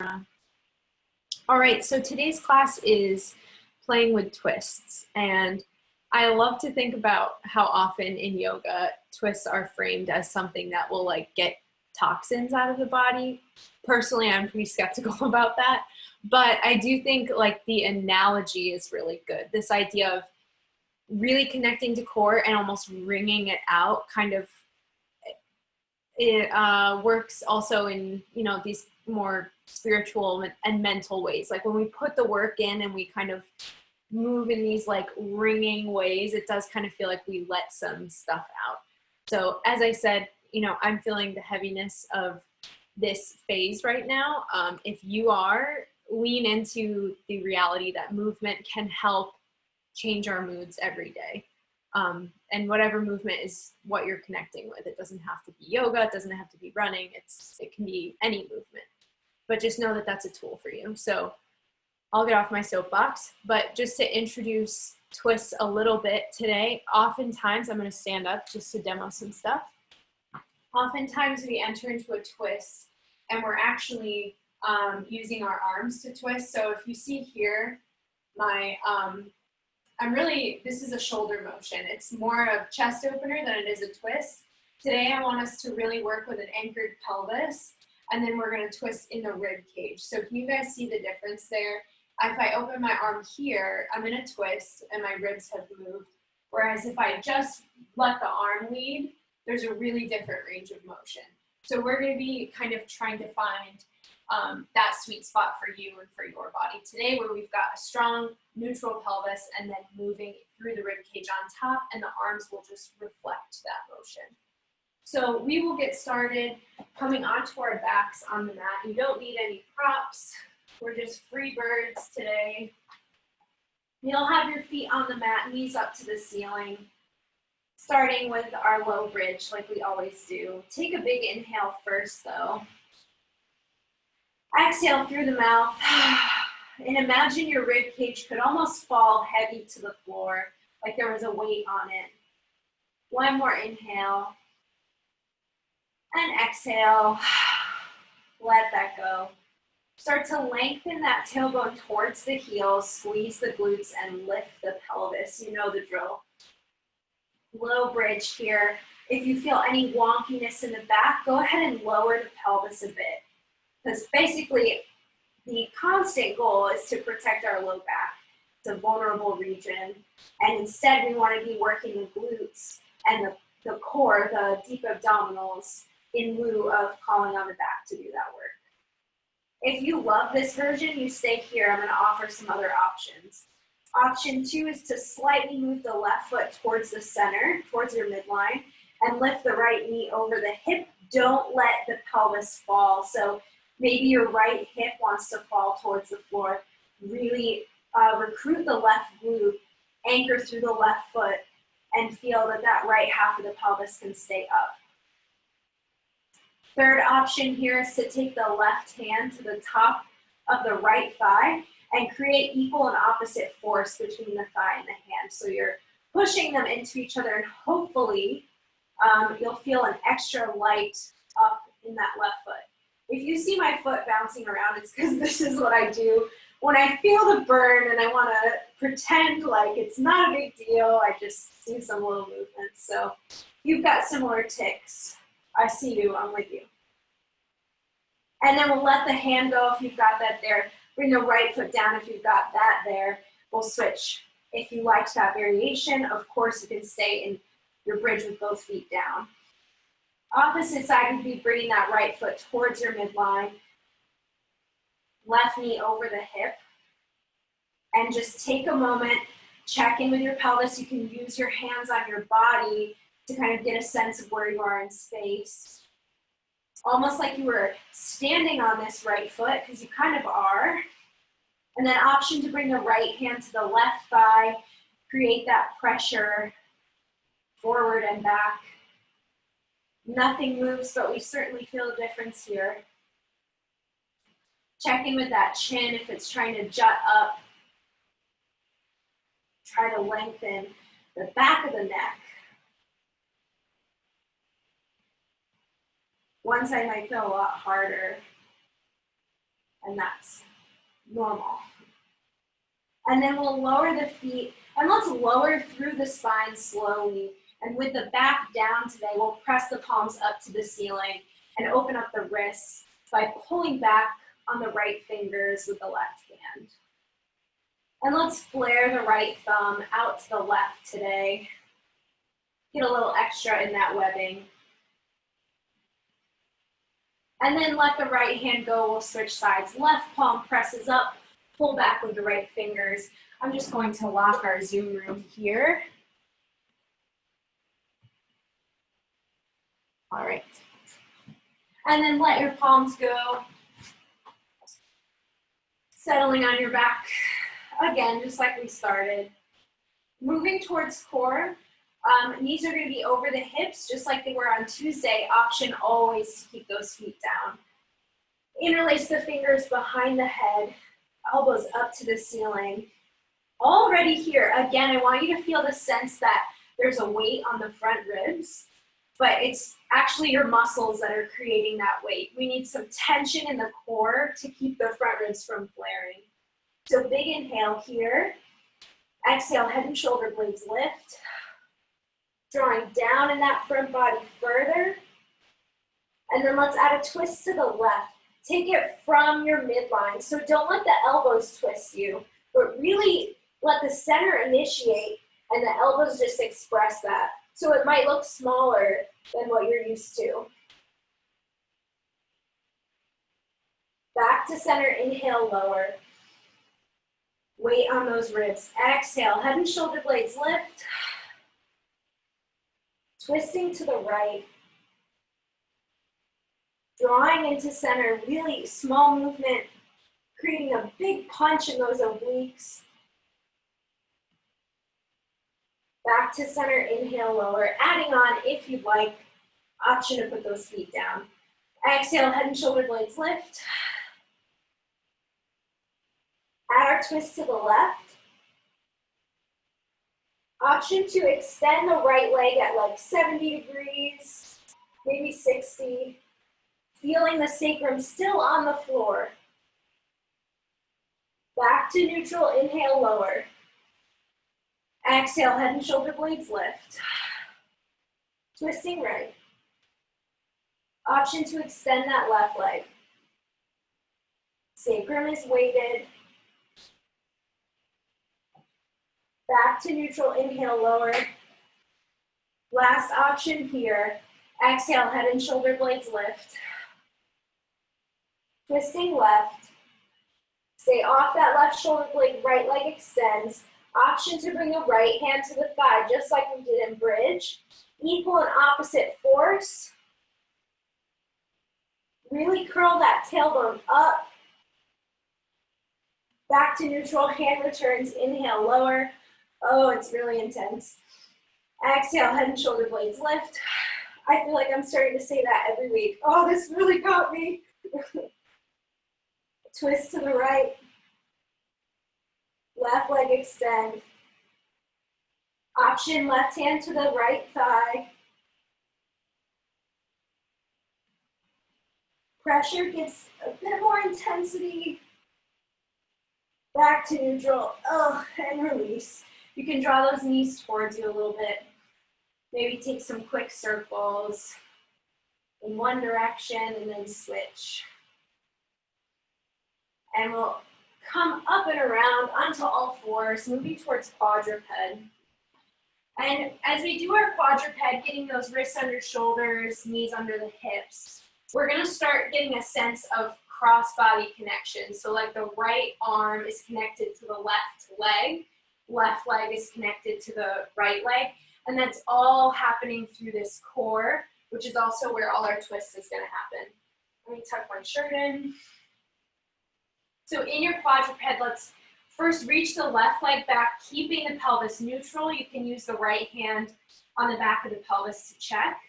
All right, so today's class is playing with twists, and I love to think about how often in yoga twists are framed as something that will like get toxins out of the body. Personally, I'm pretty skeptical about that, but I do think like the analogy is really good. This idea of really connecting to core and almost wringing it out kind of works also in, you know, these more spiritual and mental ways. Like when we put the work in and we kind of move in these like wringing ways, it does kind of feel like we let some stuff out. So as I said, you know, I'm feeling the heaviness of this phase right now. If you are, lean into the reality that movement can help change our moods every day. And whatever movement is what you're connecting with. It doesn't have to be yoga, it doesn't have to be running, it can be any movement. But just know that that's a tool for you. So I'll get off my soapbox, but just to introduce twists a little bit today, oftentimes, I'm gonna stand up just to demo some stuff. Oftentimes we enter into a twist and we're actually using our arms to twist. So if you see here, this is a shoulder motion. It's more of chest opener than it is a twist. Today I want us to really work with an anchored pelvis, and then we're gonna twist in the rib cage. So can you guys see the difference there? If I open my arm here, I'm in a twist and my ribs have moved. Whereas if I just let the arm lead, there's a really different range of motion. So we're gonna be kind of trying to find that sweet spot for you and for your body today, where we've got a strong neutral pelvis and then moving through the rib cage on top, and the arms will just reflect that motion. So we will get started coming onto our backs on the mat. You don't need any props. We're just free birds today. You'll have your feet on the mat, knees up to the ceiling, starting with our low bridge like we always do. Take a big inhale first though. Exhale through the mouth, and imagine your rib cage could almost fall heavy to the floor, like there was a weight on it. One more inhale, and exhale, let that go. Start to lengthen that tailbone towards the heels, squeeze the glutes, and lift the pelvis. You know the drill. Low bridge here. If you feel any wonkiness in the back, go ahead and lower the pelvis a bit. Because basically, the constant goal is to protect our low back. It's a vulnerable region. And instead, we want to be working the glutes and the core, the deep abdominals, in lieu of calling on the back to do that work. If you love this version, you stay here. I'm going to offer some other options. Option 2 is to slightly move the left foot towards the center, towards your midline, and lift the right knee over the hip. Don't let the pelvis fall. So maybe your right hip wants to fall towards the floor. Really recruit the left glute, anchor through the left foot, and feel that that right half of the pelvis can stay up. Third option here is to take the left hand to the top of the right thigh and create equal and opposite force between the thigh and the hand. So you're pushing them into each other, and hopefully you'll feel an extra light up in that left foot. If you see my foot bouncing around, it's because this is what I do. When I feel the burn and I want to pretend like it's not a big deal, I just do some little movements. So you've got similar tics. I see you, I'm with you. And then we'll let the hand go if you've got that there. Bring the right foot down if you've got that there. We'll switch. If you liked that variation, of course you can stay in your bridge with both feet down. Opposite side would be bringing that right foot towards your midline, left knee over the hip, and just take a moment, check in with your pelvis. You can use your hands on your body to kind of get a sense of where you are in space. Almost like you were standing on this right foot, because you kind of are. And then option to bring the right hand to the left thigh, create that pressure forward and back. Nothing moves, but we certainly feel a difference here. Check in with that chin if it's trying to jut up. Try to lengthen the back of the neck. One side might feel a lot harder. and that's normal. And then we'll lower the feet, and let's lower through the spine slowly. And with the back down today, we'll press the palms up to the ceiling and open up the wrists by pulling back on the right fingers with the left hand. And let's flare the right thumb out to the left today. Get a little extra in that webbing. And then let the right hand go, we'll switch sides. Left palm presses up, pull back with the right fingers. I'm just going to lock our Zoom room here. All right. And then let your palms go. Settling on your back. Again, just like we started. Moving towards core. Knees are going to be over the hips, just like they were on Tuesday. Option always to keep those feet down. Interlace the fingers behind the head, elbows up to the ceiling. Already here, again, I want you to feel the sense that there's a weight on the front ribs, but it's actually your muscles that are creating that weight. We need some tension in the core to keep the front ribs from flaring. So big inhale here. Exhale, head and shoulder blades lift. Drawing down in that front body further. And then let's add a twist to the left. Take it from your midline. So don't let the elbows twist you, but really let the center initiate and the elbows just express that. So it might look smaller than what you're used to. Back to center, inhale, lower. Weight on those ribs. Exhale, head and shoulder blades lift. Twisting to the right. Drawing into center, really small movement, creating a big punch in those obliques. Back to center, inhale, lower. Adding on, if you'd like, option to put those feet down. Exhale, head and shoulder blades lift. Add our twist to the left. Option to extend the right leg at like 70 degrees, maybe 60. Feeling the sacrum still on the floor. Back to neutral, inhale, lower. Exhale, head and shoulder blades lift. Twisting right. Option to extend that left leg. Sacrum is weighted. Back to neutral, inhale, lower. Last option here. Exhale, head and shoulder blades lift. Twisting left. Stay off that left shoulder blade, right leg extends. Option to bring the right hand to the thigh, just like we did in bridge. Equal and opposite force. Really curl that tailbone up. Back to neutral, hand returns, inhale, lower. Oh, it's really intense. Exhale, head and shoulder blades lift. I feel like I'm starting to say that every week. Oh, this really got me. Twist to the right. Left leg extend. Option left hand to the right thigh. Pressure gives a bit more intensity. Back to neutral. Oh, and release. You can draw those knees towards you a little bit. Maybe take some quick circles in one direction and then switch. And we'll come up and around onto all fours, moving towards quadruped. And as we do our quadruped, getting those wrists under shoulders, knees under the hips, we're gonna start getting a sense of cross-body connection. So like the right arm is connected to the left leg is connected to the right leg, and that's all happening through this core, which is also where all our twist is gonna happen. Let me tuck my shirt in. So in your quadruped, let's first reach the left leg back, keeping the pelvis neutral. You can use the right hand on the back of the pelvis to check.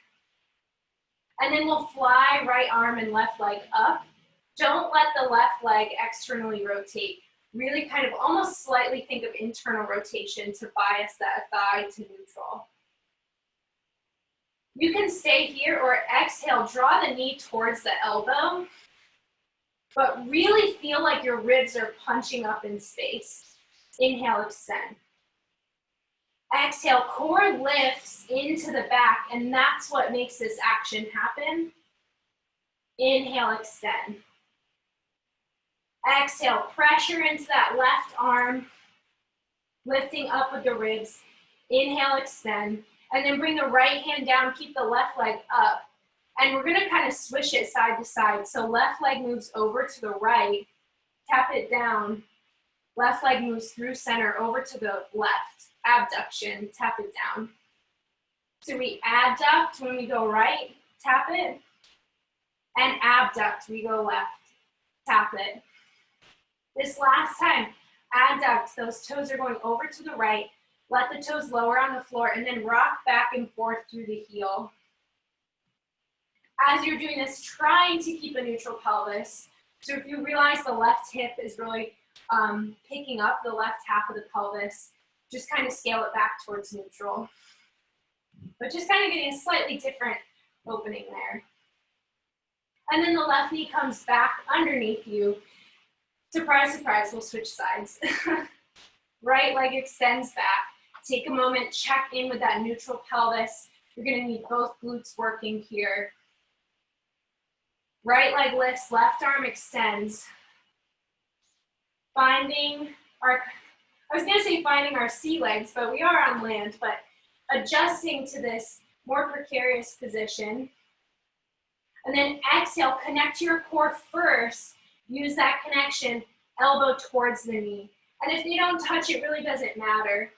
And then we'll fly right arm and left leg up. Don't let the left leg externally rotate. Really kind of almost slightly think of internal rotation to bias that thigh to neutral. You can stay here or exhale, draw the knee towards the elbow. but really feel like your ribs are punching up in space. Inhale, extend. Exhale, core lifts into the back, and that's what makes this action happen. Inhale, extend. Exhale, pressure into that left arm, lifting up with the ribs. Inhale, extend, and then bring the right hand down, keep the left leg up. And we're gonna kind of swish it side to side. So left leg moves over to the right, tap it down. Left leg moves through center over to the left, abduction, tap it down. So we adduct when we go right, tap it, and abduct, we go left, tap it. This last time, adduct, those toes are going over to the right, let the toes lower on the floor, and then rock back and forth through the heel. As you're doing this, trying to keep a neutral pelvis. So if you realize the left hip is really picking up the left half of the pelvis, just kind of scale it back towards neutral. But just kind of getting a slightly different opening there. And then the left knee comes back underneath you. Surprise, surprise, we'll switch sides. Right leg extends back. Take a moment, check in with that neutral pelvis. You're gonna need both glutes working here. Right leg lifts, left arm extends. Finding our, I was gonna say finding our sea legs, but we are on land, but adjusting to this more precarious position. And then exhale, connect to your core first. Use that connection, elbow towards the knee. And if they don't touch, it really doesn't matter.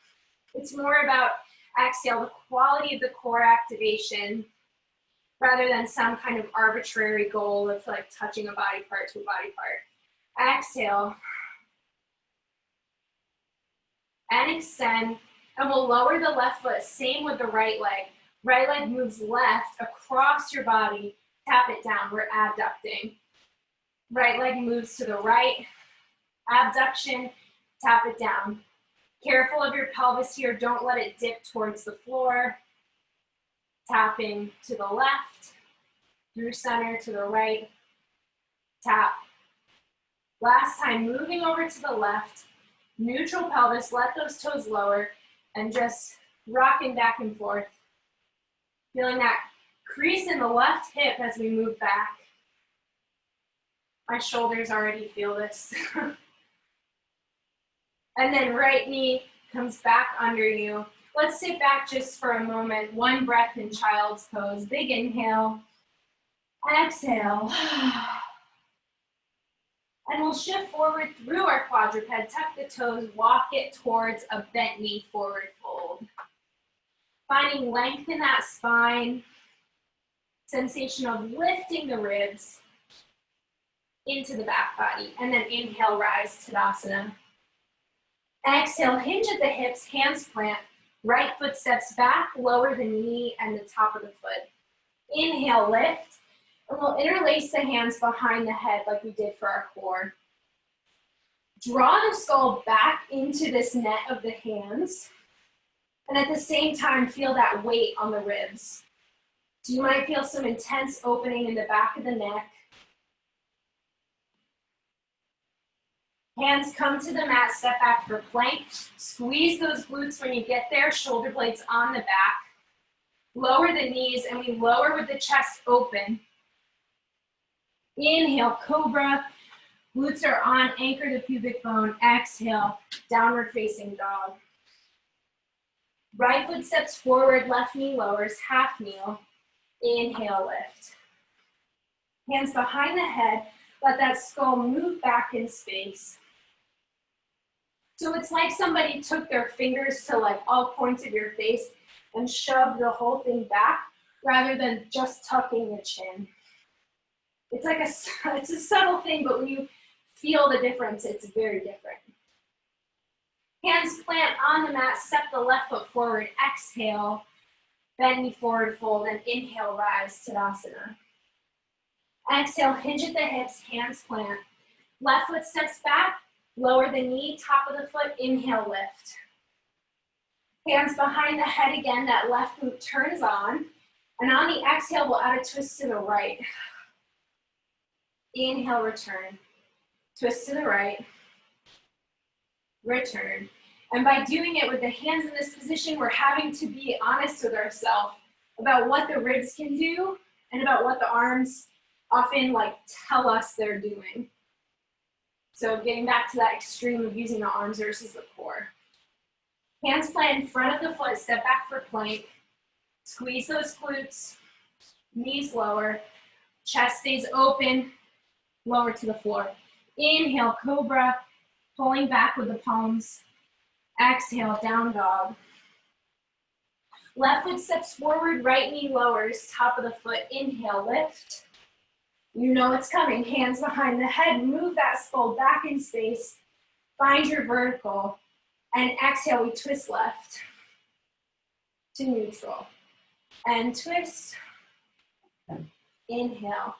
It's more about exhale, the quality of the core activation, rather than some kind of arbitrary goal of like touching a body part to a body part. Exhale. And extend. And we'll lower the left foot, same with the right leg. Right leg moves left across your body. Tap it down, we're abducting. Right leg moves to the right. Abduction, tap it down. Careful of your pelvis here, don't let it dip towards the floor. Tapping to the left, through center to the right, tap. Last time, moving over to the left, neutral pelvis, let those toes lower, and just rocking back and forth. Feeling that crease in the left hip as we move back. My shoulders already feel this. And then right knee comes back under you. Let's sit back just for a moment. One breath in child's pose. Big inhale. Exhale. And we'll shift forward through our quadruped. Tuck the toes. Walk it towards a bent knee forward fold. Finding length in that spine. Sensation of lifting the ribs into the back body. And then inhale, rise, Tadasana. Exhale, hinge at the hips, hands plant. Right foot steps back, lower the knee and the top of the foot. Inhale, lift. And we'll interlace the hands behind the head like we did for our core. Draw the skull back into this net of the hands. And at the same time, feel that weight on the ribs. So you might feel some intense opening in the back of the neck. Hands come to the mat, step back for plank. Squeeze those glutes when you get there, shoulder blades on the back. Lower the knees and we lower with the chest open. Inhale, cobra. Glutes are on, anchor the pubic bone. Exhale, downward facing dog. Right foot steps forward, left knee lowers, half kneel. Inhale, lift. Hands behind the head, let that skull move back in space. So it's like somebody took their fingers to like all points of your face and shoved the whole thing back rather than just tucking the chin. It's like it's a subtle thing, but when you feel the difference, it's very different. Hands plant on the mat, step the left foot forward, exhale, bend knee forward fold, and inhale, rise, Tadasana. Exhale, hinge at the hips, hands plant. Left foot steps back, lower the knee, top of the foot, inhale, lift. Hands behind the head again, that left glute turns on. And on the exhale, we'll add a twist to the right. Inhale, return. twist to the right, return. And by doing it with the hands in this position, we're having to be honest with ourselves about what the ribs can do and about what the arms often tell us they're doing. So getting back to that extreme of using the arms versus the core. Hands plant in front of the foot, step back for plank. Squeeze those glutes, knees lower, chest stays open, lower to the floor. Inhale, cobra, pulling back with the palms. Exhale, down dog. Left foot steps forward, right knee lowers, top of the foot. Inhale, lift. You know it's coming. Hands behind the head. Move that skull back in space. Find your vertical. And exhale, we twist left to neutral. And twist. Inhale.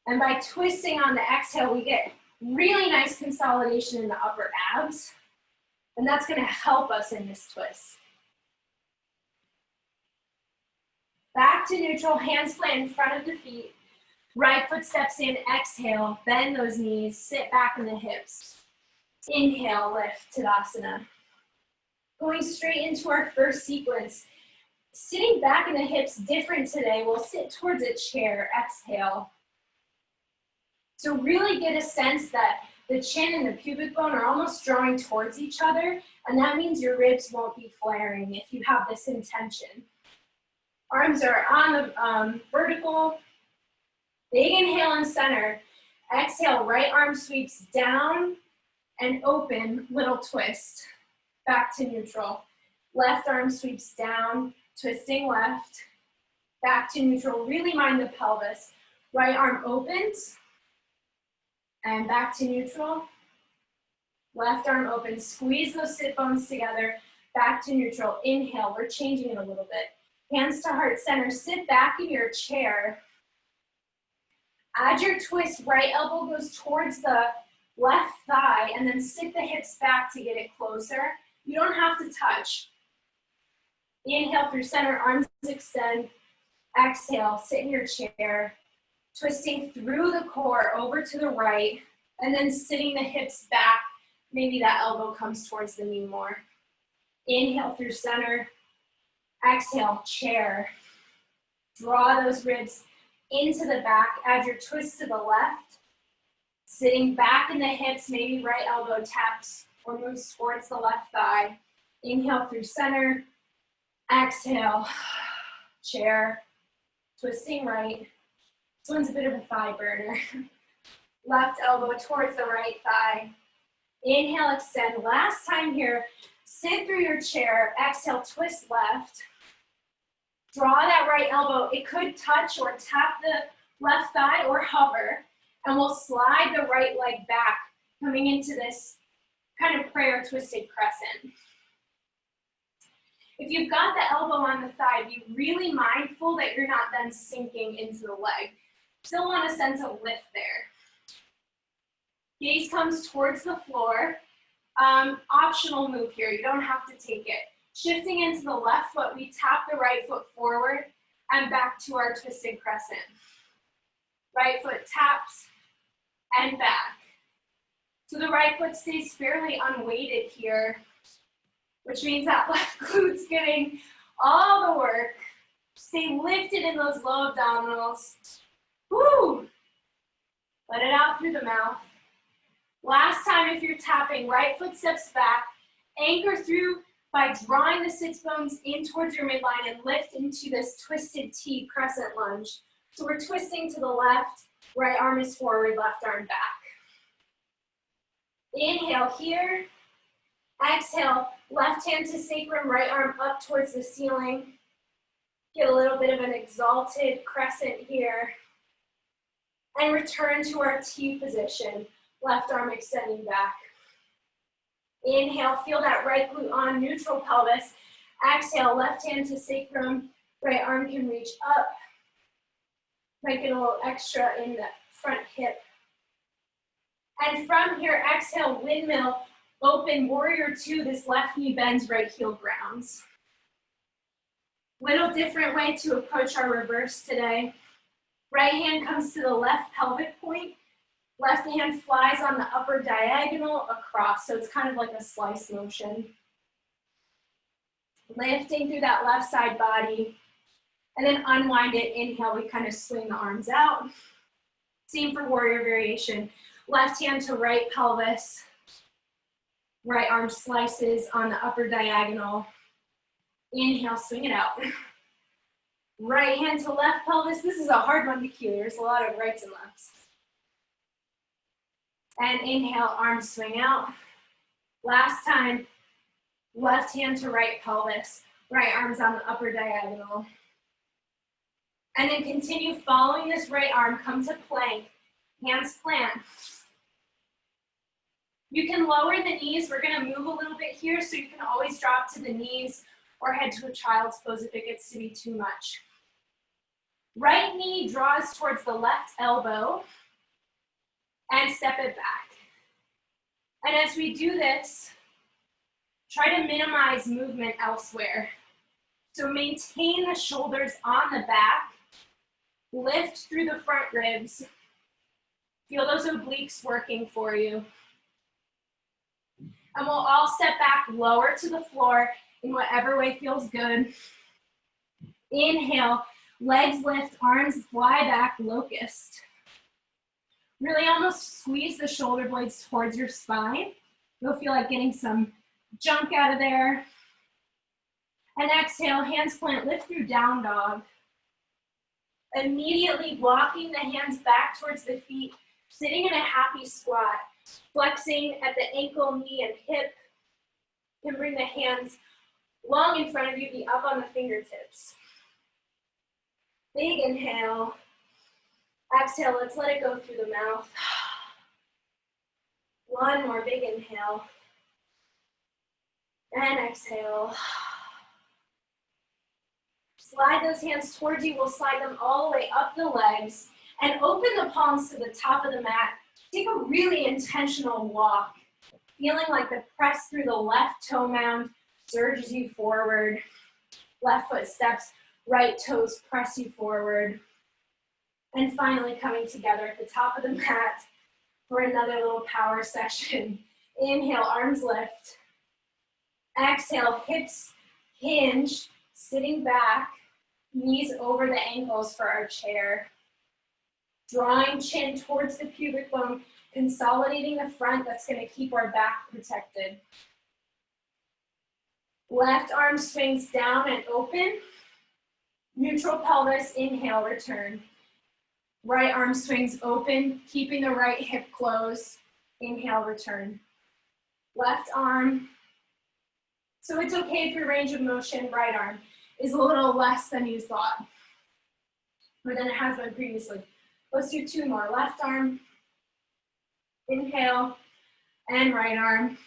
And by twisting on the exhale, we get really nice consolidation in the upper abs. And that's going to help us in this twist. Back to neutral, hands plant in front of the feet. Right foot steps in, exhale, bend those knees, sit back in the hips. Inhale, lift, Tadasana. Going straight into our first sequence. Sitting back in the hips, different today. We'll sit towards a chair, exhale. So really get a sense that the chin and the pubic bone are almost drawing towards each other, and that means your ribs won't be flaring if you have this intention. Arms are on the vertical. Big inhale in center. Exhale, right arm sweeps down and open, little twist. Back to neutral. Left arm sweeps down, twisting left. Back to neutral, really mind the pelvis. Right arm opens. And back to neutral. Left arm opens, squeeze those sit bones together. Back to neutral, inhale, we're changing it a little bit. Hands to heart center, sit back in your chair. Add your twist, right elbow goes towards the left thigh, and then sit the hips back to get it closer. You don't have to touch. Inhale through center, arms extend. Exhale, sit in your chair. Twisting through the core over to the right, and then sitting the hips back. Maybe that elbow comes towards the knee more. Inhale through center. Exhale, chair. Draw those ribs into the back. Add your twist to the left. Sitting back in the hips, maybe right elbow taps or moves towards the left thigh. Inhale through center. Exhale, chair. Twisting right. This one's a bit of a thigh burner. Left elbow towards the right thigh. Inhale, extend. Last time here, sit through your chair. Exhale, twist left. Draw that right elbow. It could touch or tap the left thigh or hover. And we'll slide the right leg back, coming into this kind of prayer twisted crescent. If you've got the elbow on the thigh, be really mindful that you're not then sinking into the leg. Still want a sense of lift there. Gaze comes towards the floor. Optional move here, you don't have to take it. Shifting into the left foot, we tap the right foot forward and back to our twisted crescent. Right foot taps and back. So the right foot stays fairly unweighted here, which means that left glute's getting all the work. Stay lifted in those low abdominals. Woo! Let it out through the mouth. Last time, if you're tapping, right foot steps back, anchor through by drawing the sits bones in towards your midline and lift into this twisted T crescent lunge. So we're twisting to the left, right arm is forward, left arm back. Inhale here. Exhale, left hand to sacrum, right arm up towards the ceiling. Get a little bit of an exalted crescent here. And return to our T position. Left arm extending back. Inhale, feel that right glute on, neutral pelvis. Exhale, left hand to sacrum, right arm can reach up. Might get a little extra in the front hip. And from here, exhale, windmill, open, warrior two, this left knee bends, right heel grounds. Little different way to approach our reverse today. Right hand comes to the left pelvic point. Left hand flies on the upper diagonal across, so it's kind of like a slice motion. Lifting through that left side body, and then unwind it. Inhale, we kind of swing the arms out. Same for warrior variation. Left hand to right pelvis. Right arm slices on the upper diagonal. Inhale, swing it out. Right hand to left pelvis. This is a hard one to cue. There's a lot of rights and lefts. And inhale, arms swing out. Last time, left hand to right pelvis. Right arms on the upper diagonal. And then continue following this right arm. Come to plank. Hands plant. You can lower the knees. We're going to move a little bit here, so you can always drop to the knees or head to a child's pose if it gets to be too much. Right knee draws towards the left elbow and step it back. And as we do this, try to minimize movement elsewhere. So maintain the shoulders on the back, lift through the front ribs. Feel those obliques working for you. And we'll all step back, lower to the floor in whatever way feels good. Inhale, legs lift, arms fly back, locust. Really almost squeeze the shoulder blades towards your spine. You'll feel like getting some junk out of there. And exhale, hands plant, lift through down dog. Immediately walking the hands back towards the feet, sitting in a happy squat, flexing at the ankle, knee, and hip. You can bring the hands long in front of you, be up on the fingertips. Big inhale. Exhale, let's let it go through the mouth. One more big inhale. And exhale. Slide those hands towards you. We'll slide them all the way up the legs and open the palms to the top of the mat. Take a really intentional walk, feeling like the press through the left toe mound surges you forward. Left foot steps, right toes press you forward. And finally coming together at the top of the mat for another little power session. Inhale, arms lift. Exhale, hips hinge, sitting back, knees over the ankles for our chair. Drawing chin towards the pubic bone, consolidating the front. That's going to keep our back protected. Left arm swings down and open. Neutral pelvis, inhale, return. Right arm swings open, keeping the right hip closed. Inhale, return. Left arm. So it's okay if your range of motion, right arm, is a little less than you thought, or than it has been previously. Let's do two more. Left arm, inhale, and right arm.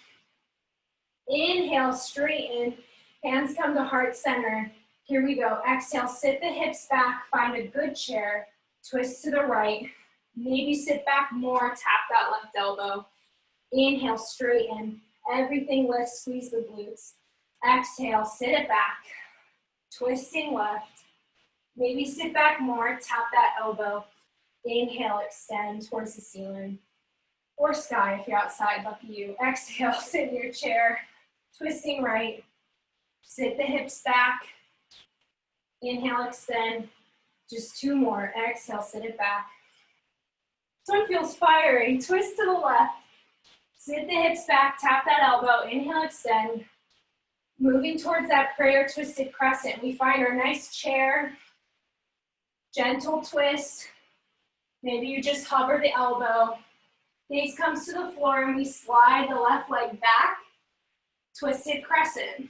Inhale, straighten, hands come to heart center. Here we go. Exhale, sit the hips back, find a good chair, twist to the right, maybe sit back more, tap that left elbow. Inhale, straighten, everything lifts, squeeze the glutes. Exhale, sit it back, twisting left, maybe sit back more, tap that elbow. Inhale, extend towards the ceiling or sky if you're outside, lucky you. Exhale, sit in your chair, twisting right, sit the hips back. Inhale, extend, just two more. Exhale, sit it back. This one feels fiery. Twist to the left, sit the hips back, tap that elbow. Inhale, extend. Moving towards that prayer twisted crescent. We find our nice chair, gentle twist. Maybe you just hover the elbow. Gaze comes to the floor and we slide the left leg back, twisted crescent.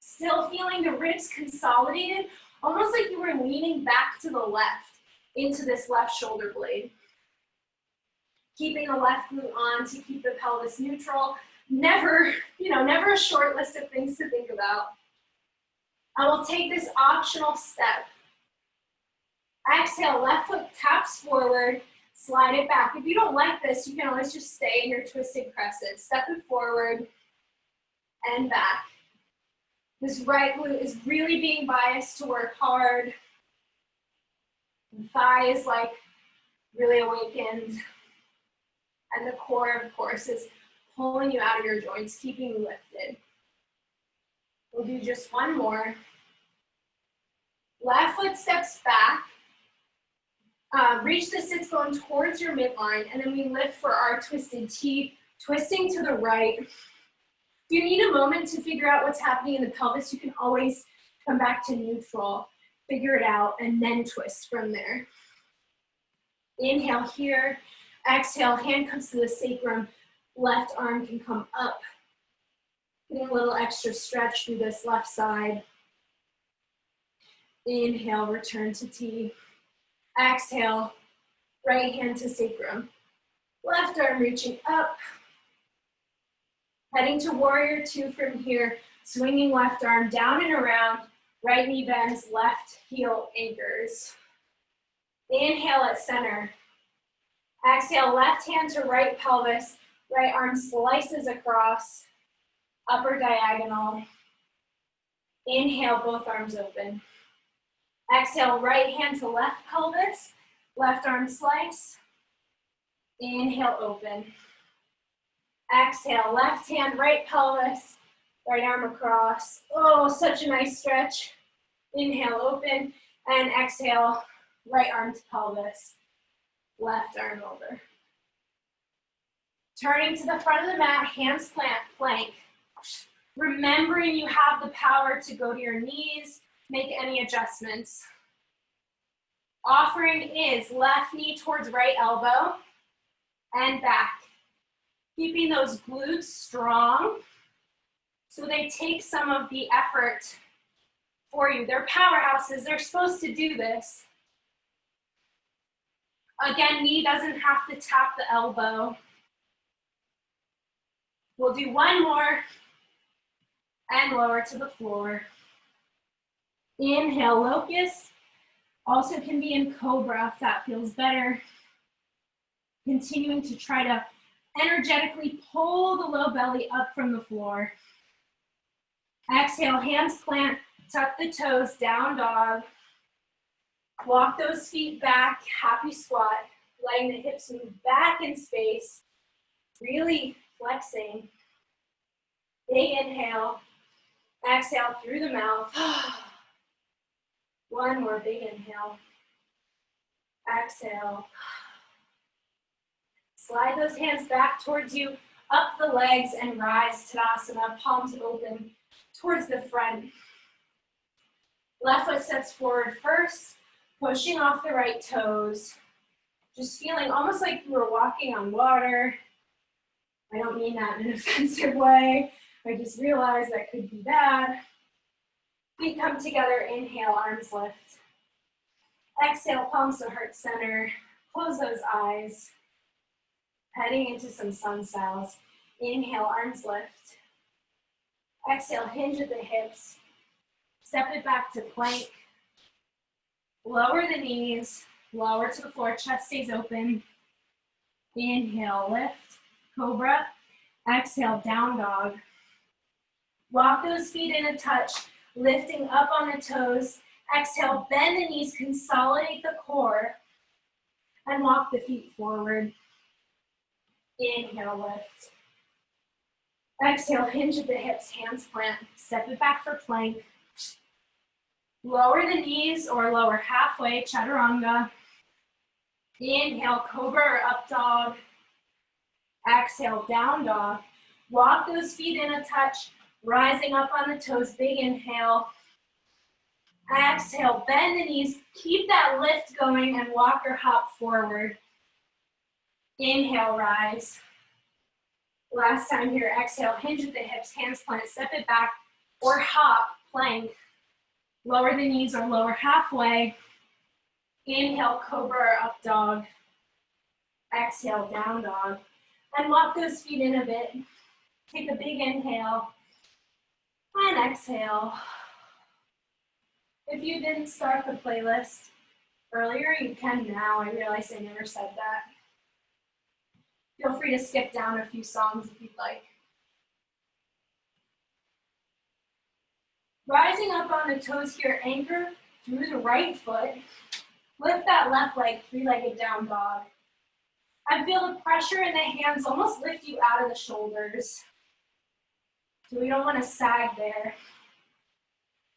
Still feeling the ribs consolidated, almost like you were leaning back to the left into this left shoulder blade. Keeping the left glute on to keep the pelvis neutral. Never a short list of things to think about. I will take this optional step. Exhale, left foot taps forward, slide it back. If you don't like this, you can always just stay in your twisted crescent. Step it forward and back. This right glute is really being biased to work hard. The thigh is like really awakened. And the core, of course, is pulling you out of your joints, keeping you lifted. We'll do just one more. Left foot steps back. Reach the sits bone towards your midline, and then we lift for our twisted T, twisting to the right. If you need a moment to figure out what's happening in the pelvis, you can always come back to neutral, figure it out, and then twist from there. Inhale here. Exhale, hand comes to the sacrum. Left arm can come up. Getting a little extra stretch through this left side. Inhale, return to T. Exhale, right hand to sacrum. Left arm reaching up. Heading to warrior two from here. Swinging left arm down and around. Right knee bends, left heel anchors. Inhale at center. Exhale, left hand to right pelvis. Right arm slices across. Upper diagonal. Inhale, both arms open. Exhale, right hand to left pelvis. Left arm slice. Inhale, open. Exhale, left hand, right pelvis. Right arm across. Oh, such a nice stretch. Inhale, open. And exhale, right arm to pelvis. Left arm over. Turning to the front of the mat, hands plant, plank. Remembering you have the power to go to your knees, make any adjustments. Offering is left knee towards right elbow and back. Keeping those glutes strong so they take some of the effort for you. They're powerhouses, they're supposed to do this. Again, knee doesn't have to tap the elbow. We'll do one more and lower to the floor. Inhale, locust. Also can be in cobra if that feels better. Continuing to try to energetically pull the low belly up from the floor. Exhale, hands plant, tuck the toes, down dog. Walk those feet back, happy squat. Letting the hips move back in space. Really flexing. Big inhale. Exhale through the mouth. One more big inhale. Exhale. Slide those hands back towards you, up the legs and rise, Tadasana, palms open towards the front. Left foot steps forward first, pushing off the right toes. Just feeling almost like you were walking on water. I don't mean that in an offensive way. I just realized that could be bad. Feet come together, inhale, arms lift. Exhale, palms to heart center. Close those eyes. Heading into some sun styles. Inhale, arms lift. Exhale, hinge at the hips. Step it back to plank. Lower the knees, lower to the floor, chest stays open. Inhale, lift, cobra. Exhale, down dog. Walk those feet in a touch, lifting up on the toes. Exhale, bend the knees, consolidate the core, and walk the feet forward. Inhale, lift. Exhale, hinge at the hips, hands plant. Step it back for plank. Lower the knees or lower halfway, chaturanga. Inhale, cobra or up dog. Exhale, down dog. Walk those feet in a touch, rising up on the toes, big inhale. Exhale, bend the knees, keep that lift going and walk or hop forward. Inhale, rise. Last time here, exhale, hinge at the hips, hands plant, step it back, or hop, plank. Lower the knees or lower halfway. Inhale, cobra or up dog. Exhale, down dog. And walk those feet in a bit. Take a big inhale. And exhale. If you didn't start the playlist earlier, you can now. I realize I never said that. Feel free to skip down a few songs if you'd like. Rising up on the toes here, anchor through the right foot. Lift that left leg, three-legged down dog. And feel the pressure in the hands almost lift you out of the shoulders. So we don't want to sag there.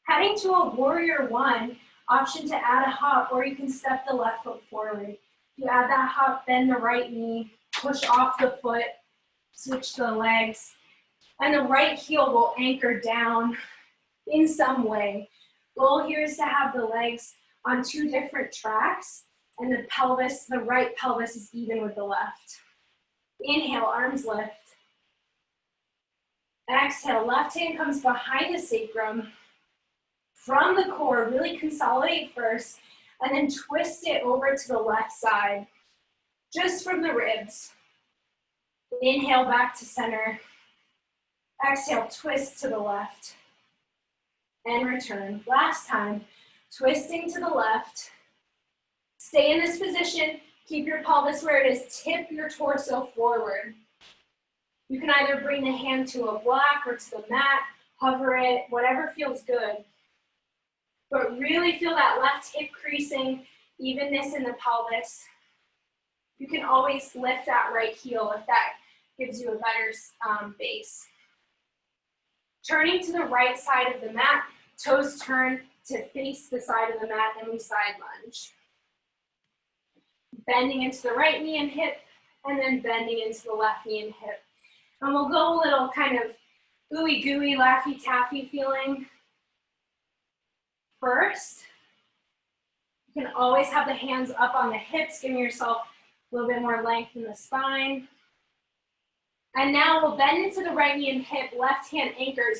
Heading to a warrior one, option to add a hop, or you can step the left foot forward. You add that hop, bend the right knee, push off the foot, switch the legs, and the right heel will anchor down in some way. Goal here is to have the legs on two different tracks, and the pelvis, the right pelvis is even with the left. Inhale, arms lift. Exhale, left hand comes behind the sacrum. From the core, really consolidate first, and then twist it over to the left side, just from the ribs. Inhale, back to center. Exhale, twist to the left. And return. Last time, twisting to the left. Stay in this position. Keep your pelvis where it is. Tip your torso forward. You can either bring the hand to a block or to the mat, hover it, whatever feels good. But really feel that left hip creasing, evenness in the pelvis. You can always lift that right heel if that gives you a better base. Turning to the right side of the mat, toes turn to face the side of the mat, and we side lunge. Bending into the right knee and hip, and then bending into the left knee and hip. And we'll go a little kind of ooey gooey, laffy taffy feeling. First, you can always have the hands up on the hips, giving yourself a little bit more length in the spine. And now we'll bend into the right knee and hip, left hand anchors.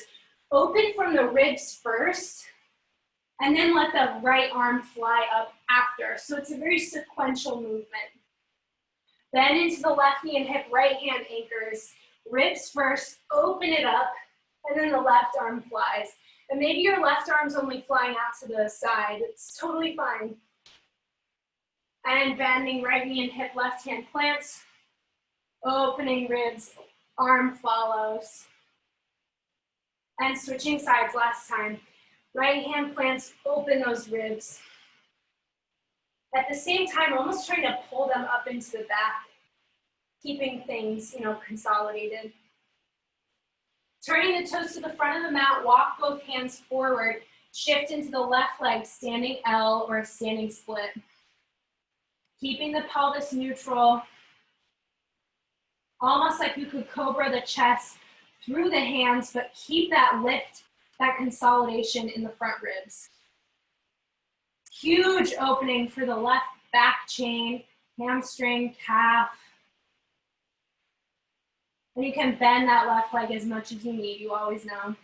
Open from the ribs first, and then let the right arm fly up after. So it's a very sequential movement. Bend into the left knee and hip, right hand anchors. Ribs first, open it up, and then the left arm flies. And maybe your left arm's only flying out to the side. It's totally fine. And bending right knee and hip, left hand plants. Opening ribs, arm follows. And switching sides last time. Right hand plants, open those ribs. At the same time, almost trying to pull them up into the back, keeping things, consolidated. Turning the toes to the front of the mat, walk both hands forward, shift into the left leg, standing L or standing split. Keeping the pelvis neutral, almost like you could cobra the chest through the hands, but keep that lift, that consolidation in the front ribs. Huge opening for the left back chain, hamstring, calf. And you can bend that left leg as much as you need, you always know.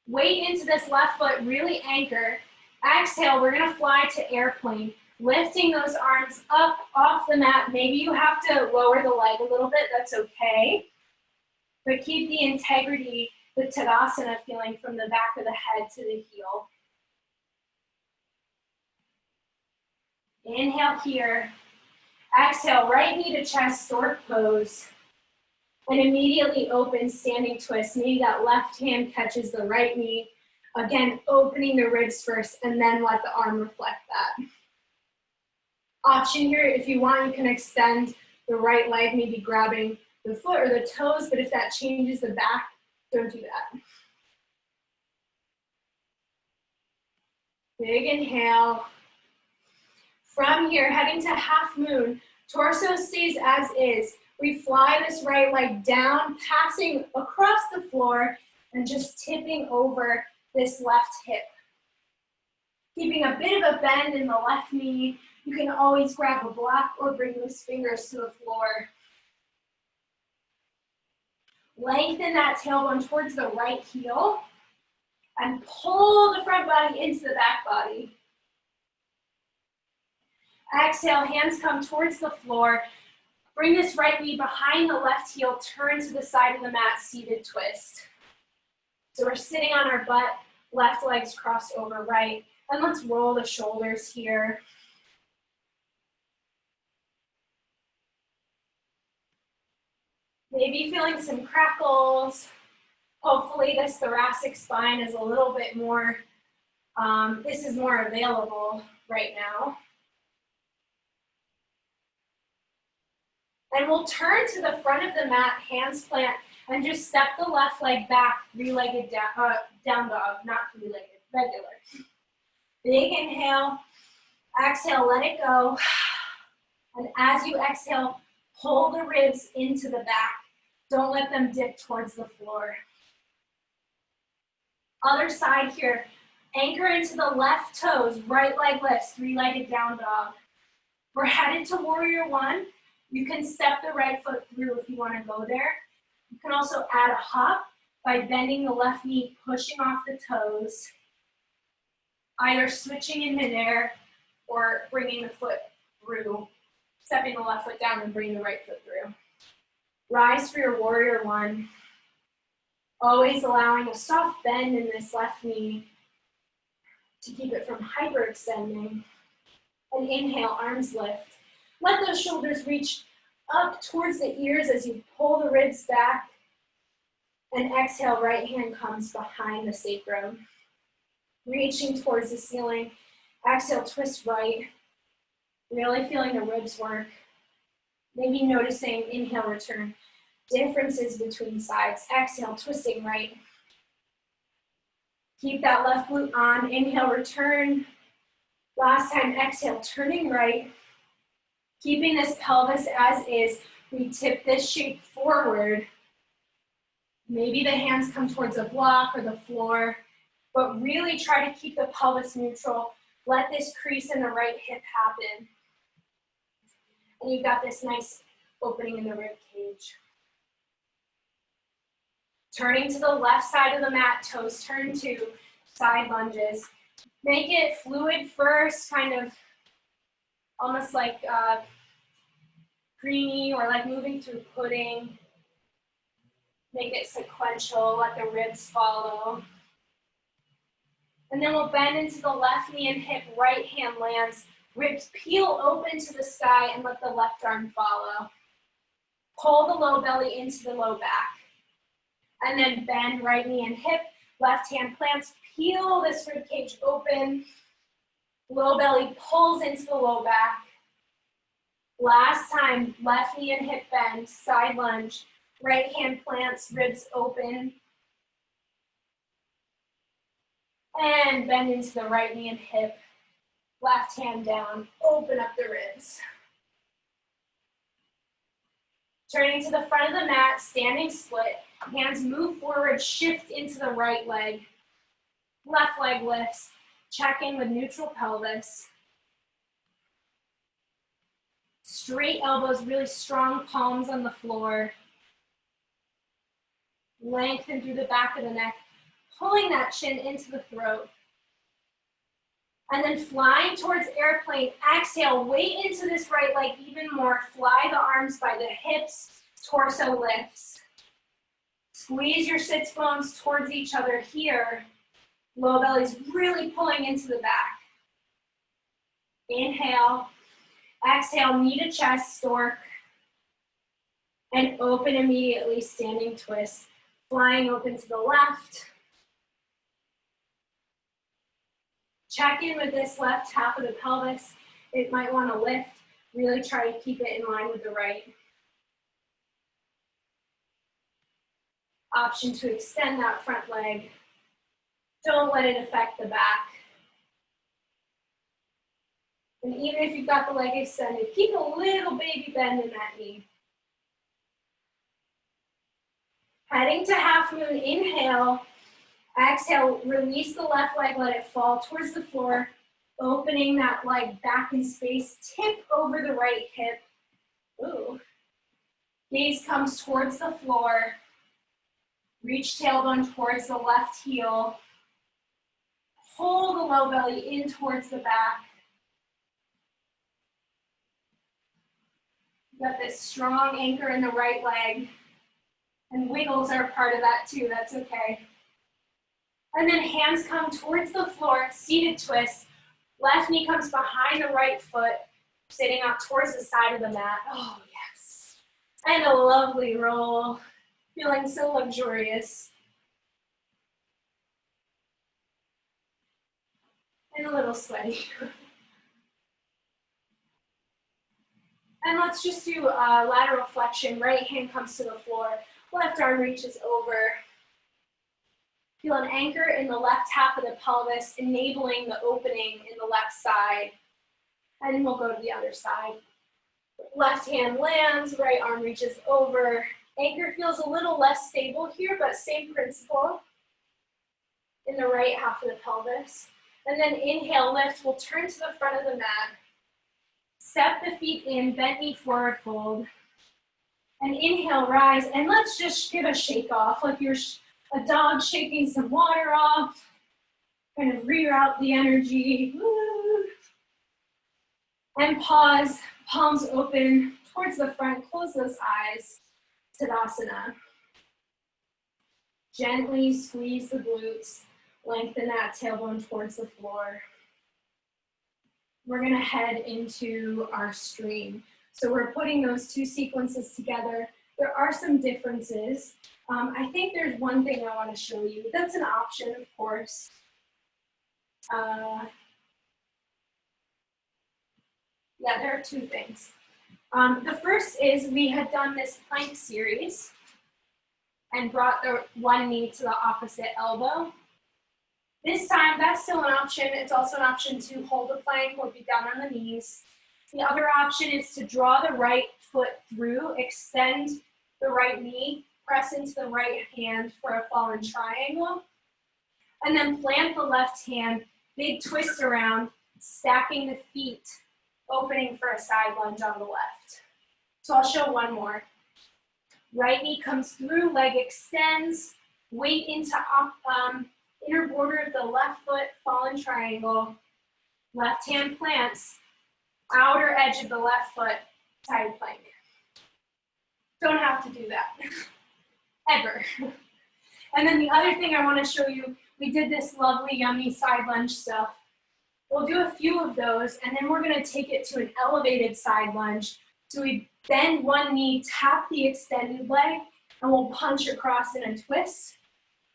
Weight into this left foot, really anchor. Exhale, we're gonna fly to airplane. Lifting those arms up off the mat. Maybe you have to lower the leg a little bit, that's okay. But keep the integrity, the Tadasana feeling from the back of the head to the heel. Inhale here. Exhale, right knee to chest, stork pose. And immediately open standing twist. Maybe that left hand catches the right knee. Again, opening the ribs first, and then let the arm reflect that. Option here, if you want, you can extend the right leg, maybe grabbing the foot or the toes, but if that changes the back, don't do that. Big inhale. From here, heading to half moon, torso stays as is. We fly this right leg down, passing across the floor and just tipping over this left hip. Keeping a bit of a bend in the left knee. You can always grab a block or bring those fingers to the floor. Lengthen that tailbone towards the right heel and pull the front body into the back body. Exhale, hands come towards the floor. Bring this right knee behind the left heel, turn to the side of the mat, seated twist. So we're sitting on our butt, left leg's crossed over right, and let's roll the shoulders here. Maybe feeling some crackles. Hopefully this thoracic spine is a little bit more This is more available right now. And we'll turn to the front of the mat, hands plant, and just step the left leg back, three-legged down dog, not three-legged, regular. Big inhale, exhale, let it go. And as you exhale, pull the ribs into the back. Don't let them dip towards the floor. Other side here, anchor into the left toes, right leg lifts, three-legged down dog. We're headed to warrior one. You can step the right foot through if you want to go there. You can also add a hop by bending the left knee, pushing off the toes, either switching in midair or bringing the foot through, stepping the left foot down and bringing the right foot through. Rise for your warrior one. Always allowing a soft bend in this left knee to keep it from hyperextending. And inhale, arms lift. Let those shoulders reach up towards the ears as you pull the ribs back. And exhale, right hand comes behind the sacrum. Reaching towards the ceiling. Exhale, twist right. Really feeling the ribs work. Maybe noticing, inhale, return. Differences between sides. Exhale, twisting right. Keep that left glute on. Inhale, return. Last time, exhale, turning right. Keeping this pelvis as is. We tip this shape forward. Maybe the hands come towards a block or the floor, but really try to keep the pelvis neutral. Let this crease in the right hip happen. And you've got this nice opening in the rib cage. Turning to the left side of the mat, toes turn to side lunges. Make it fluid first, kind of almost like creamy or like moving through pudding. Make it sequential, let the ribs follow. And then we'll bend into the left knee and hip, right hand lands. Ribs peel open to the sky and let the left arm follow. Pull the low belly into the low back. And then bend right knee and hip, left hand plants, peel this rib cage open. Low belly pulls into the low back. Last time, left knee and hip bend, side lunge. Right hand plants, ribs open. And bend into the right knee and hip. Left hand down, open up the ribs. Turning to the front of the mat, standing split. Hands move forward, shift into the right leg. Left leg lifts. Check in with neutral pelvis. Straight elbows, really strong palms on the floor. Lengthen through the back of the neck, pulling that chin into the throat. And then flying towards airplane, exhale, weight into this right leg even more. Fly the arms by the hips, torso lifts. Squeeze your sits bones towards each other here. Low belly's really pulling into the back. Inhale, exhale, knee to chest, stork. And open immediately, standing twist. Flying open to the left. Check in with this left half of the pelvis. It might want to lift. Really try to keep it in line with the right. Option to extend that front leg. Don't let it affect the back. And even if you've got the leg extended, keep a little baby bend in that knee. Heading to half moon, inhale. Exhale, release the left leg, let it fall towards the floor. Opening that leg back in space, tip over the right hip. Ooh. Gaze comes towards the floor. Reach tailbone towards the left heel. Pull the low belly in towards the back. Got this strong anchor in the right leg. And wiggles are part of that too, that's okay. And then hands come towards the floor, seated twist. Left knee comes behind the right foot, sitting up towards the side of the mat. Oh, yes. And a lovely roll, feeling so luxurious. and a little sweaty. And let's just do lateral flexion. Right hand comes to the floor, left arm reaches over. Feel an anchor in the left half of the pelvis, enabling the opening in the left side. And then we'll go to the other side. Left hand lands, right arm reaches over. Anchor feels a little less stable here, but same principle in the right half of the pelvis. And then inhale, lift. We'll turn to the front of the mat. Step the feet in, bent knee forward fold. And inhale, rise. And let's just give a shake off, like you're a dog shaking some water off. Kind of reroute the energy. Woo. And pause, palms open towards the front. Close those eyes. Tadasana. Gently squeeze the glutes. Lengthen that tailbone towards the floor. We're going to head into our stream. So we're putting those two sequences together. There are some differences. I think there's one thing I want to show you. That's an option, of course. Yeah, there are two things. The first is we had done this plank series and brought the one knee to the opposite elbow. This time, that's still an option. It's also an option to hold the plank or be down on the knees. The other option is to draw the right foot through, extend the right knee, press into the right hand for a fallen triangle, and then plant the left hand, big twist around, stacking the feet, opening for a side lunge on the left. So I'll show one more. Right knee comes through, leg extends, weight into inner border of the left foot, fallen triangle, left hand plants, outer edge of the left foot, side plank. Don't have to do that, ever. And then the other thing I want to show you, we did this lovely, yummy side lunge stuff. We'll do a few of those, and then we're going to take it to an elevated side lunge. So we bend one knee, tap the extended leg, and we'll punch across in a twist,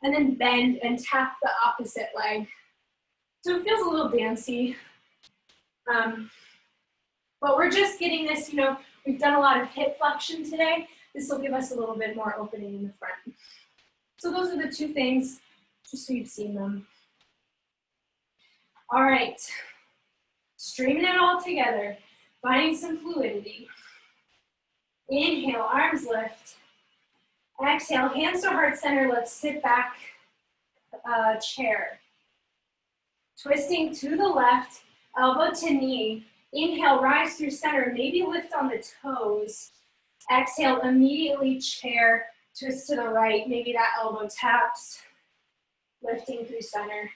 and then bend and tap the opposite leg. So it feels a little dancey. But we're just getting this, you know, we've done a lot of hip flexion today. This will give us a little bit more opening in the front. So those are the two things, just so you've seen them. All right, streaming it all together, finding some fluidity. Inhale, arms lift. Exhale, hands to heart center. Let's sit back, chair. Twisting to the left, elbow to knee. Inhale, rise through center, maybe lift on the toes. Exhale, immediately chair, twist to the right, maybe that elbow taps, lifting through center.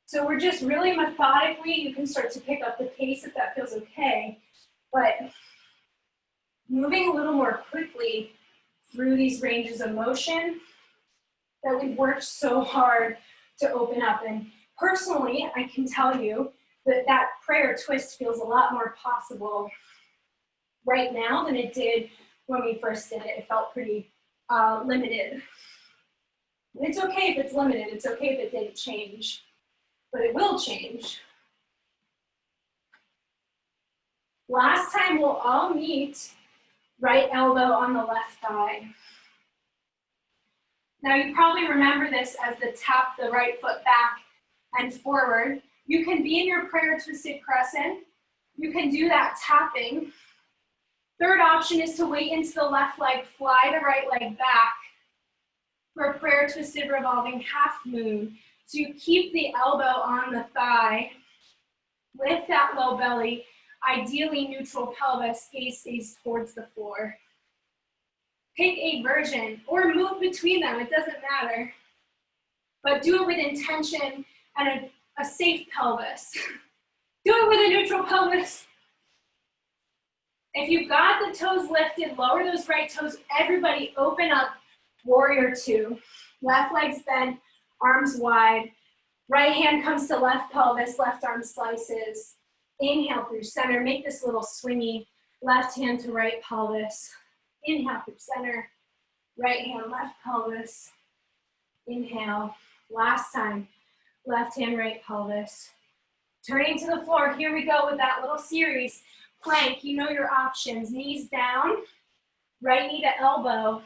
So we're just really methodically, you can start to pick up the pace if that feels okay, but moving a little more quickly through these ranges of motion that we've worked so hard to open up. And personally, I can tell you that that prayer twist feels a lot more possible right now than it did when we first did it. It felt pretty limited. And it's okay if it's limited. It's okay if it didn't change, but it will change. Last time we'll all meet, right elbow on the left thigh. Now you probably remember this as the tap the right foot back and forward. You can be in your prayer twisted crescent. You can do that tapping. Third option is to weight into the left leg, fly the right leg back for a prayer twisted revolving half moon. So you keep the elbow on the thigh with that low belly, ideally neutral pelvis, gaze stays towards the floor. Pick a version or move between them, it doesn't matter. But do it with intention and a safe pelvis. Do it with a neutral pelvis. If you've got the toes lifted, lower those right toes. Everybody open up, warrior two. Left leg's bent, arms wide. Right hand comes to left pelvis, left arm slices. Inhale through center, make this little swingy. Left hand to right pelvis. Inhale through center, right hand, left pelvis. Inhale, last time. Left hand, right pelvis. Turning to the floor, here we go with that little series. Plank, you know your options. Knees down, right knee to elbow,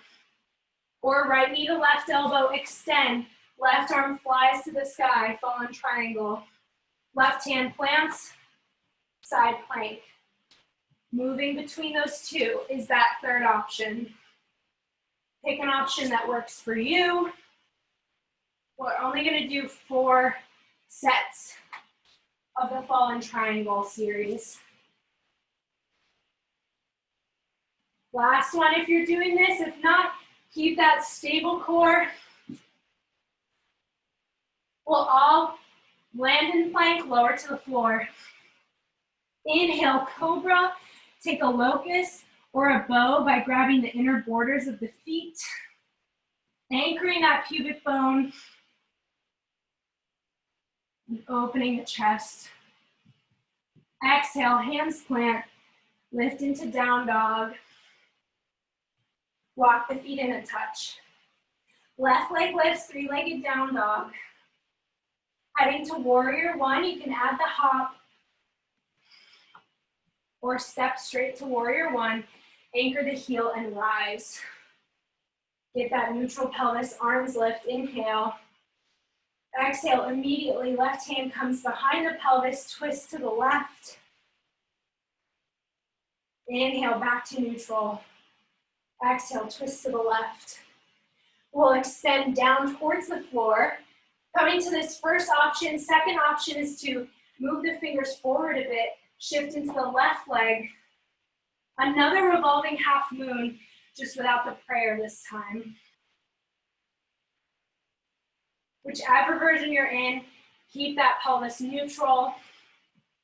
or right knee to left elbow, extend. Left arm flies to the sky, fallen triangle. Left hand plants, side plank. Moving between those two is that third option. Pick an option that works for you. We're only going to do 4 sets of the fallen triangle series. Last one if you're doing this. If not, keep that stable core. We'll all land in plank, lower to the floor. Inhale, cobra. Take a locust or a bow by grabbing the inner borders of the feet, anchoring that pubic bone, and opening the chest. Exhale, hands plant, lift into down dog. Walk the feet in a touch. Left leg lifts, 3-legged down dog. Heading to warrior 1, you can add the hop or step straight to warrior 1, anchor the heel and rise. Get that neutral pelvis, arms lift, inhale. Exhale, immediately left hand comes behind the pelvis, twist to the left. Inhale, back to neutral. Exhale, twist to the left. We'll extend down towards the floor. Coming to this first option, second option is to move the fingers forward a bit, shift into the left leg. Another revolving half moon, just without the prayer this time. Whichever version you're in, keep that pelvis neutral,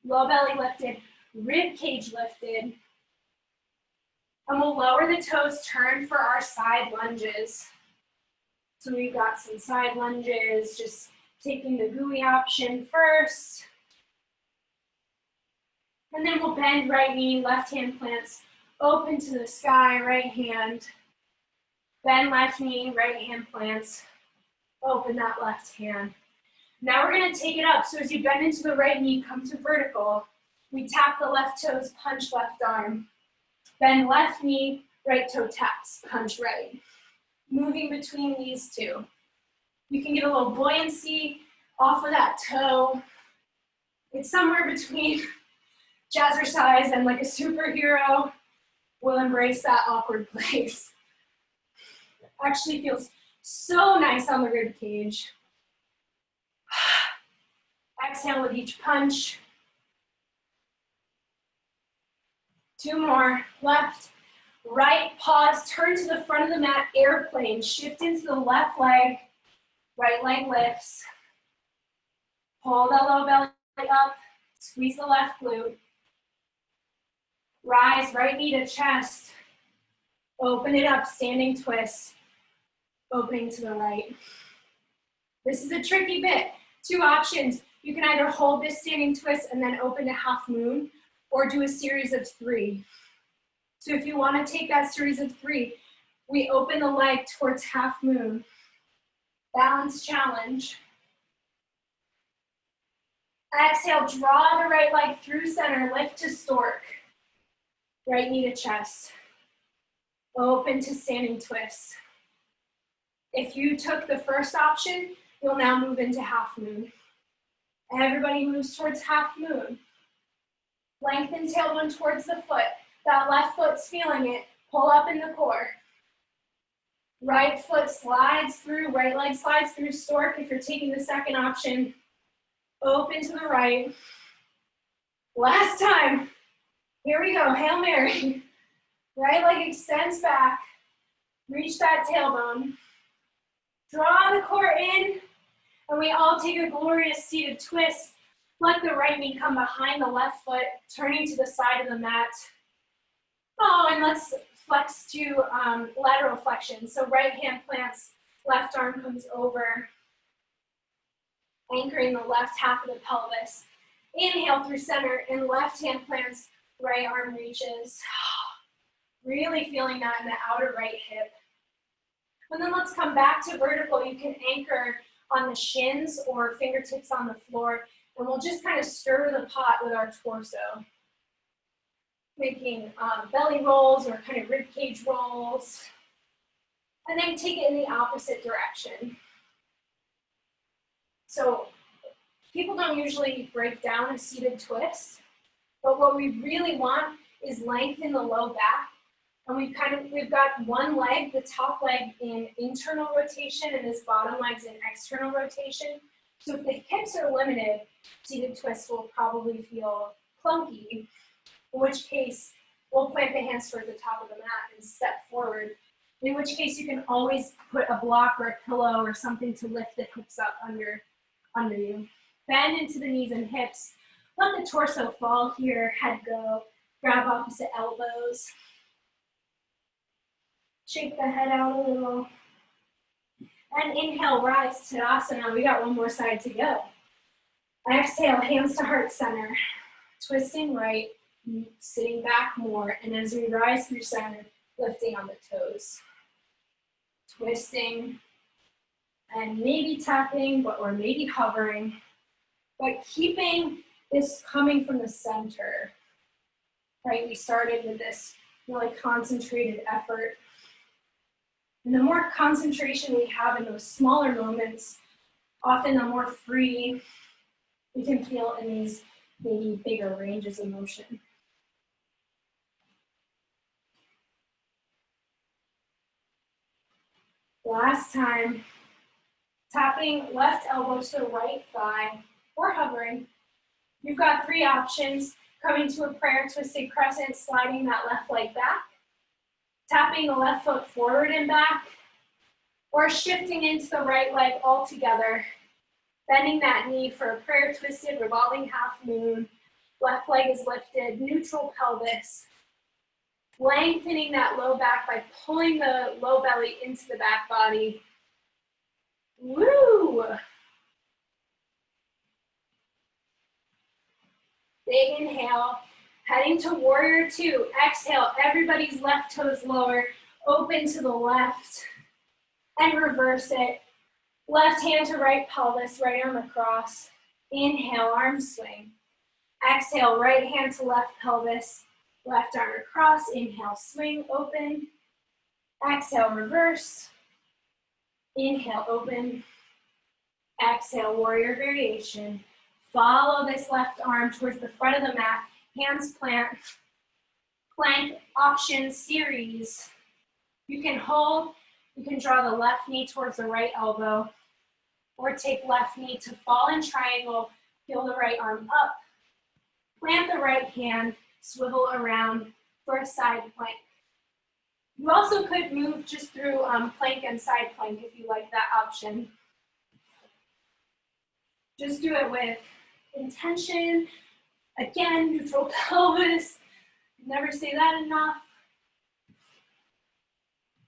low belly lifted, rib cage lifted. And we'll lower the toes, turn for our side lunges. So we've got some side lunges, just taking the gooey option first. And then we'll bend right knee, left hand plants, open to the sky, right hand. Bend left knee, right hand plants, open that left hand. Now we're gonna take it up. So as you bend into the right knee, come to vertical. We tap the left toes, punch left arm. Bend left knee, right toe taps, punch right. Moving between these two. You can get a little buoyancy off of that toe. It's somewhere between jazzercise and like a superhero. We'll embrace that awkward place. Actually feels so nice on the rib cage. Exhale with each punch. 2 more, left, right, pause, turn to the front of the mat, airplane, shift into the left leg, right leg lifts. Pull the low belly up, squeeze the left glute. Rise, right knee to chest. Open it up, standing twist. Opening to the right. This is a tricky bit. 2 options. You can either hold this standing twist and then open to half moon, or do a series of 3. So if you want to take that series of 3, we open the leg towards half moon. Balance challenge. Exhale, draw the right leg through center, lift to stork. Right knee to chest. Open to standing twist. If you took the first option, you'll now move into half moon. Everybody moves towards half moon. Lengthen tailbone towards the foot. That left foot's feeling it. Pull up in the core. Right foot slides through, right leg slides through stork. If you're taking the second option, open to the right. Last time. Here we go, Hail Mary. Right leg extends back. Reach that tailbone. Draw the core in, and we all take a glorious seated twist. Let the right knee come behind the left foot, turning to the side of the mat. Oh, and let's flex to lateral flexion. So right hand plants, left arm comes over, anchoring the left half of the pelvis. Inhale through center, and left hand plants, right arm reaches. Really feeling that in the outer right hip. And then let's come back to vertical. You can anchor on the shins or fingertips on the floor. And we'll just kind of stir the pot with our torso, making belly rolls or kind of rib cage rolls. And then take it in the opposite direction. So people don't usually break down a seated twist, but what we really want is lengthen the low back. And we've got one leg, the top leg in internal rotation and this bottom leg's in external rotation. So if the hips are limited, seated twist will probably feel clunky, in which case we'll plant the hands towards the top of the mat and step forward. In which case you can always put a block or a pillow or something to lift the hips up under you. Bend into the knees and hips. Let the torso fall here, head go. Grab opposite elbows. Shake the head out a little. And inhale, rise, Tadasana. We got one more side to go. Exhale, hands to heart center. Twisting right, sitting back more. And as we rise through center, lifting on the toes. Twisting and maybe tapping, or maybe hovering, but keeping this coming from the center, right? We started with this really concentrated effort. And the more concentration we have in those smaller moments, often the more free we can feel in these maybe bigger ranges of motion. Last time, tapping left elbow to the right thigh or hovering. You've got three options: coming to a prayer twisted crescent, sliding that left leg back, tapping the left foot forward and back, or shifting into the right leg altogether, bending that knee for a prayer twisted revolving half moon. Left leg is lifted, neutral pelvis. Lengthening that low back by pulling the low belly into the back body. Woo! Big inhale, heading to warrior two. Exhale, everybody's left toes lower, open to the left, and reverse it. Left hand to right pelvis, right arm across. Inhale, arm swing. Exhale, right hand to left pelvis, left arm across. Inhale, swing, open. Exhale, reverse. Inhale, open. Exhale, warrior variation. Follow this left arm towards the front of the mat. Hands plant. Plank option series. You can hold. You can draw the left knee towards the right elbow. Or take left knee to fall in triangle. Feel the right arm up. Plant the right hand. Swivel around for a side plank. You also could move just through plank and side plank if you like that option. Just do it with intention. Again, neutral pelvis. Never say that enough.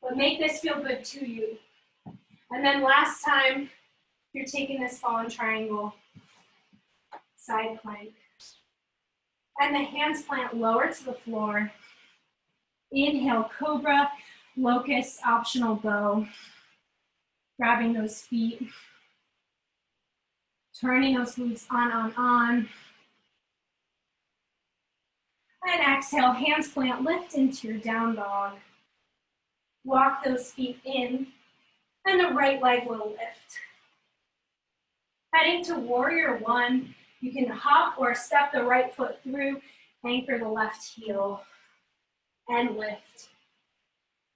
But make this feel good to you. And then last time, you're taking this fallen triangle, side plank. And the hands plant lower to the floor. Inhale, cobra, locust, optional bow. Grabbing those feet. Turning those glutes on. And exhale, hands plant, lift into your down dog. Walk those feet in, and the right leg will lift. Heading to warrior one, you can hop or step the right foot through, anchor the left heel, and lift.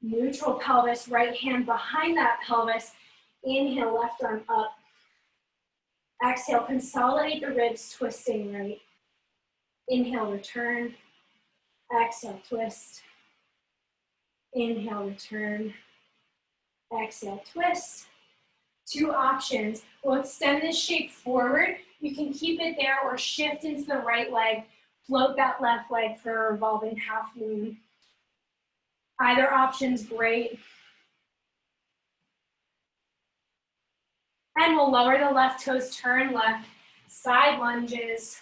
Neutral pelvis, right hand behind that pelvis. Inhale, left arm up. Exhale, consolidate the ribs, twisting right. Inhale, return. Exhale, twist. Inhale, return. Exhale, twist. Two options. We'll extend this shape forward. You can keep it there or shift into the right leg. Float that left leg for a revolving half moon. Either option's great. And we'll lower the left toes, turn left, side lunges,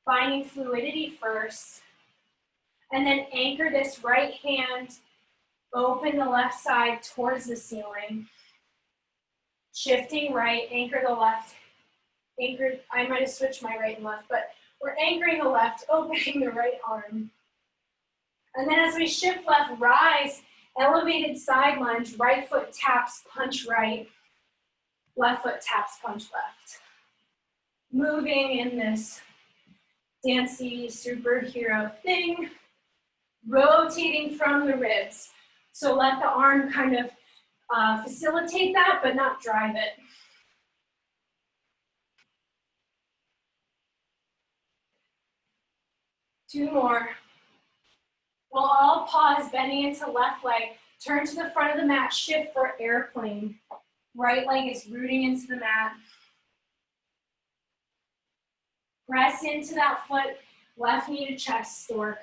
finding fluidity first. And then anchor this right hand, open the left side towards the ceiling. Shifting right, anchor the left anchored. I might have switched my right and left, but we're anchoring the left, opening the right arm. And then as we shift left, rise, elevated side lunge, right foot taps, punch right, left foot taps, punch left. Moving in this dancy superhero thing, rotating from the ribs. So let the arm kind of facilitate that, but not drive it. Two more. We'll all pause, bending into left leg. Turn to the front of the mat, shift for airplane. Right leg is rooting into the mat. Press into that foot, left knee to chest, stork.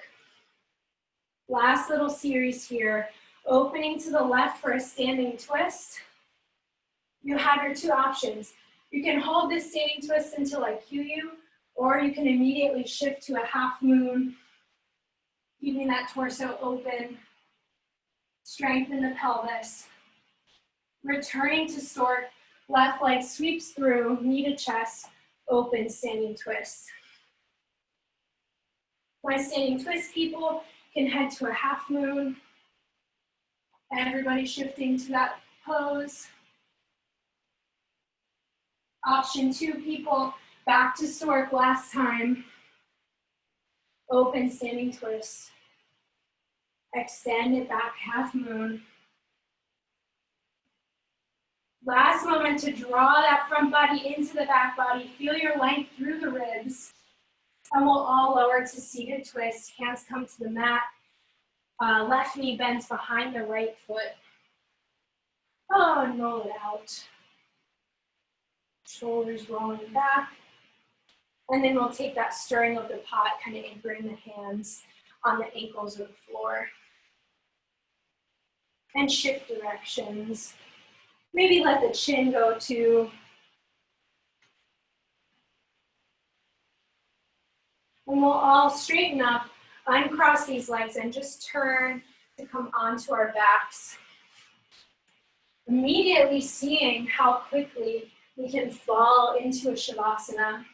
Last little series here. Opening to the left for a standing twist. You have your two options. You can hold this standing twist until I cue you, or you can immediately shift to a half moon, keeping that torso open. Strengthen the pelvis. Returning to stork, left leg sweeps through, knee to chest, open standing twist. My standing twist people can head to a half moon. Everybody shifting to that pose. Option 2 people, back to stork last time. Open standing twist. Extend it back, half moon. Last moment to draw that front body into the back body. Feel your length through the ribs. And we'll all lower to seated twist. Hands come to the mat. Left knee bends behind the right foot. Oh, and roll it out. Shoulders rolling back. And then we'll take that stirring of the pot, kind of anchoring the hands on the ankles or the floor. And shift directions. Maybe let the chin go too. And we'll all straighten up, uncross these legs, and just turn to come onto our backs. Immediately seeing how quickly we can fall into a Shavasana.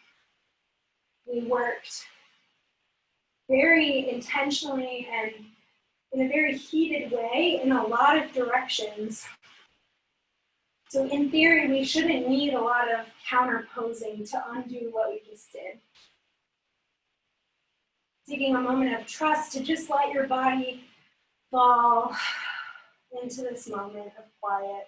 We worked very intentionally and in a very heated way in a lot of directions. So in theory, we shouldn't need a lot of counterposing to undo what we just did. Taking a moment of trust to just let your body fall into this moment of quiet.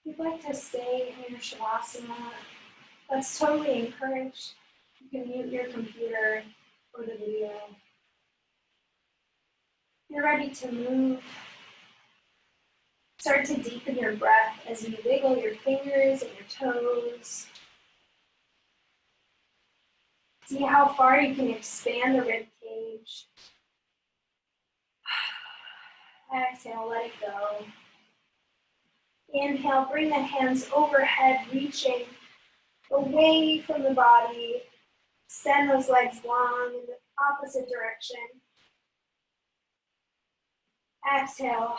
If you'd like to stay in your Shavasana, that's totally encouraged. You can mute your computer or the video. You're ready to move. Start to deepen your breath as you wiggle your fingers and your toes. See how far you can expand the rib cage. Exhale, let it go. Inhale, bring the hands overhead, reaching away from the body. Extend those legs long in the opposite direction. Exhale,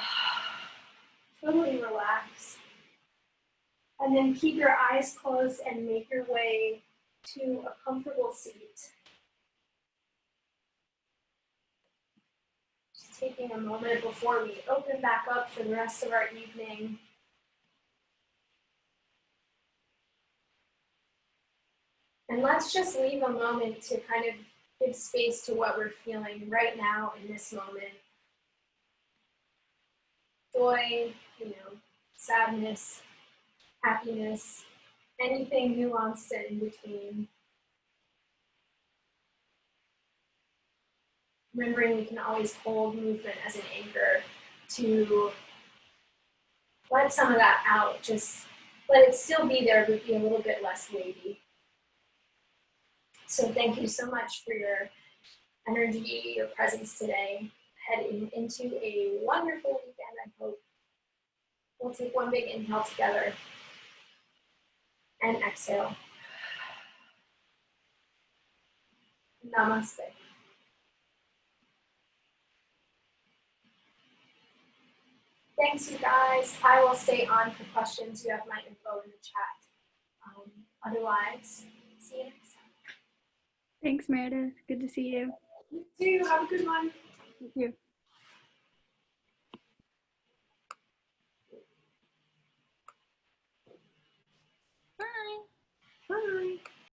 totally relax. And then keep your eyes closed and make your way to a comfortable seat. Just taking a moment before we open back up for the rest of our evening. And let's just leave a moment to kind of give space to what we're feeling right now in this moment. joy, sadness, happiness, anything nuanced and in between. Remembering we can always hold movement as an anchor to let some of that out, just let it still be there, but be a little bit less weighty. So thank you so much for your energy, your presence today. Heading into a wonderful weekend, I hope. We'll take one big inhale together and exhale. Namaste. Thanks, you guys. I will stay on for questions. You have my info in the chat. Otherwise, see you next time. Thanks, Meredith. Good to see you. You too. Have a good one. Thank you. Bye. Bye.